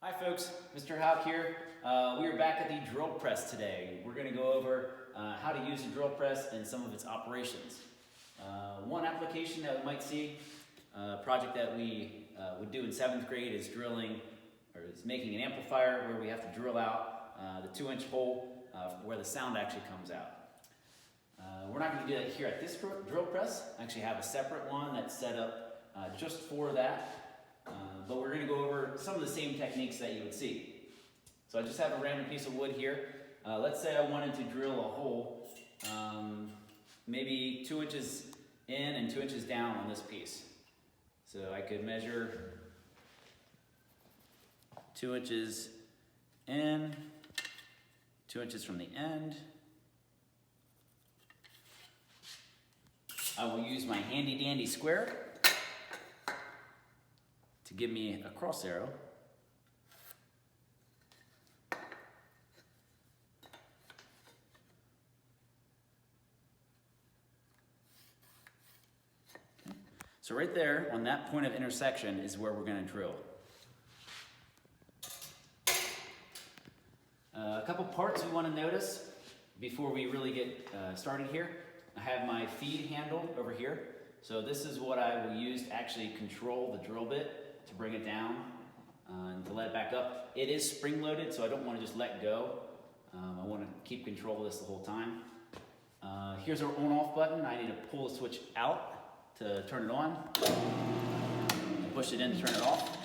Hi folks, Mr. Houck here. We are back at the drill press today. We're going to go over how to use a drill press and some of its operations. One application that we might see, a project that we would do in 7th grade is making an amplifier where we have to drill out the 2-inch hole where the sound actually comes out. We're not going to do that here at this drill press. I actually have a separate one that's set up just for that. But we're going to go over some of the same techniques that you would see. So I just have a random piece of wood here. Let's say I wanted to drill a hole maybe 2 inches in and 2 inches down on this piece. So I could measure 2 inches in, 2 inches from the end. I will use my handy dandy square to give me a cross arrow. Okay. So right there on that point of intersection is where we're going to drill. A couple parts we want to notice before we really get started here. I have my feed handle over here. So this is what I will use to actually control the drill bit, to bring it down and to let it back up. It is spring loaded, so I don't want to just let go. I want to keep control of this the whole time. Here's our on-off button. I need to pull the switch out to turn it on, push it in to turn it off.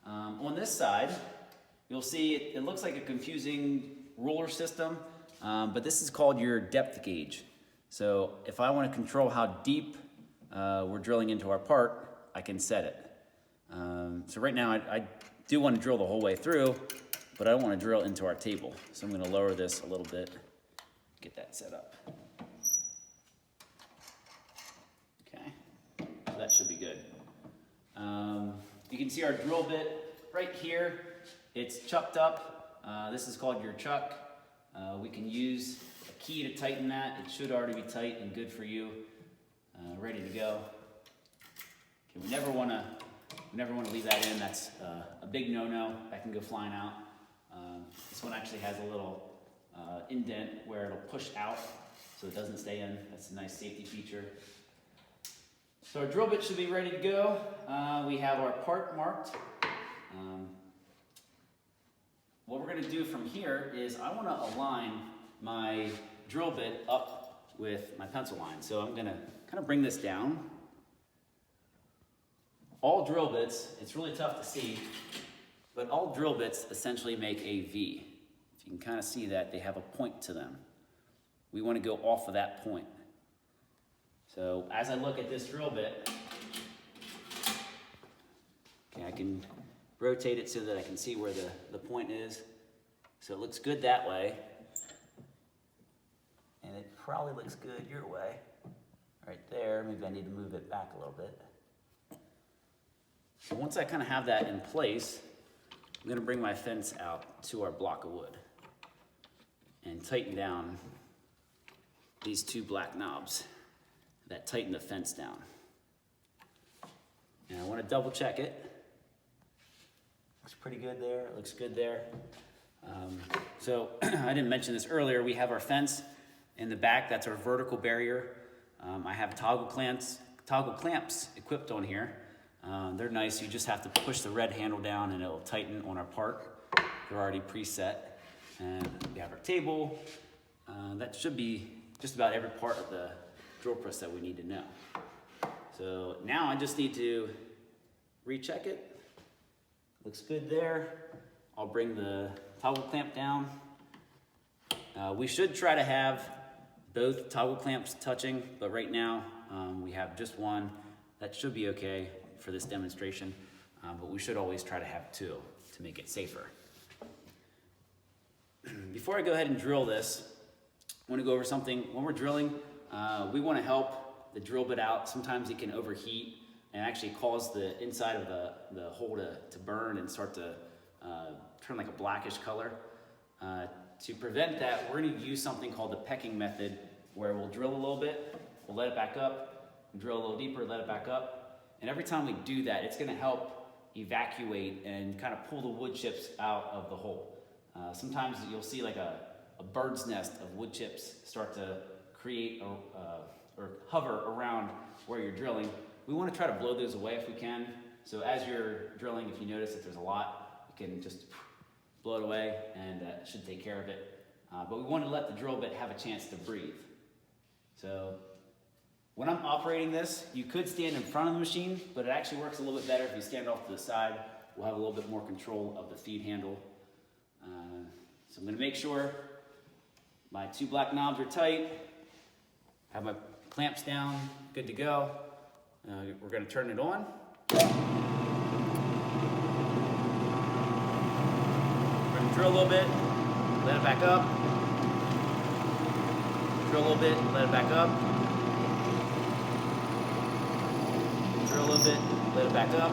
On this side, you'll see it looks like a confusing ruler system, but this is called your depth gauge. So if I want to control how deep we're drilling into our part, I can set it. So right now I do want to drill the whole way through, but I don't want to drill into our table. So I'm going to lower this a little bit, get that set up. Okay, so that should be good. You can see our drill bit right here. It's chucked up. This is called your chuck. We can use a key to tighten that. It should already be tight and good for you. Ready to go. Okay, we never want to leave that in. That's a big no-no. That can go flying out. This one actually has a little indent where it'll push out so it doesn't stay in. That's a nice safety feature. So our drill bit should be ready to go. We have our part marked. What we're going to do from here is I want to align my drill bit up with my pencil line. So I'm going to kind of bring this down. All drill bits, it's really tough to see, but all drill bits essentially make a V. If you can kind of see that, they have a point to them. We want to go off of that point. So as I look at this drill bit, okay, I can rotate it so that I can see where the point is. So it looks good that way. And it probably looks good your way. Right there, maybe I need to move it back a little bit. So once I kind of have that in place, I'm going to bring my fence out to our block of wood and tighten down these 2 black knobs that tighten the fence down. And I want to double check it. Looks pretty good there, it looks good there. So I didn't mention this earlier, we have our fence in the back, that's our vertical barrier. I have toggle clamps equipped on here. They're nice, you just have to push the red handle down and it'll tighten on our part. They're already preset. And we have our table. That should be just about every part of the drill press that we need to know. So now I just need to recheck it. Looks good there. I'll bring the toggle clamp down. We should try to have both toggle clamps touching, but right now we have just one. That should be okay for this demonstration, but we should always try to have 2 to make it safer. Before I go ahead and drill this, I want to go over something. When we're drilling, we want to help the drill bit out. Sometimes it can overheat and actually cause the inside of the hole to burn and start to turn like a blackish color. To prevent that, we're going to use something called the pecking method, where we'll drill a little bit, we'll let it back up, drill a little deeper, let it back up. And every time we do that, it's going to help evacuate and kind of pull the wood chips out of the hole. Sometimes you'll see like a bird's nest of wood chips start to create or hover around where you're drilling. We want to try to blow those away if we can. So as you're drilling, if you notice that there's a lot, you can just blow it away and it should take care of it. But we want to let the drill bit have a chance to breathe. So when I'm operating this, you could stand in front of the machine, but it actually works a little bit better if you stand off to the side. We'll have a little bit more control of the feed handle. So I'm going to make sure my 2 black knobs are tight, have my clamps down, good to go. We're going to turn it on. We're going to drill a little bit, let it back up. Drill a little bit, let it back up. Drill a little bit, let it back up.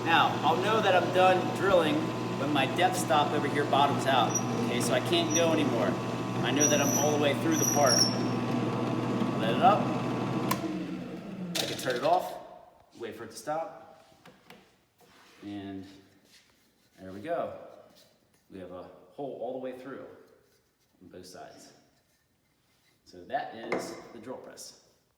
Now, I'll know that I'm done drilling when my depth stop over here bottoms out. Okay, so I can't go anymore. I know that I'm all the way through the part. Let it up. I can turn it off, wait for it to stop. And there we go. We have a hole all the way through on both sides. So that is the drill press.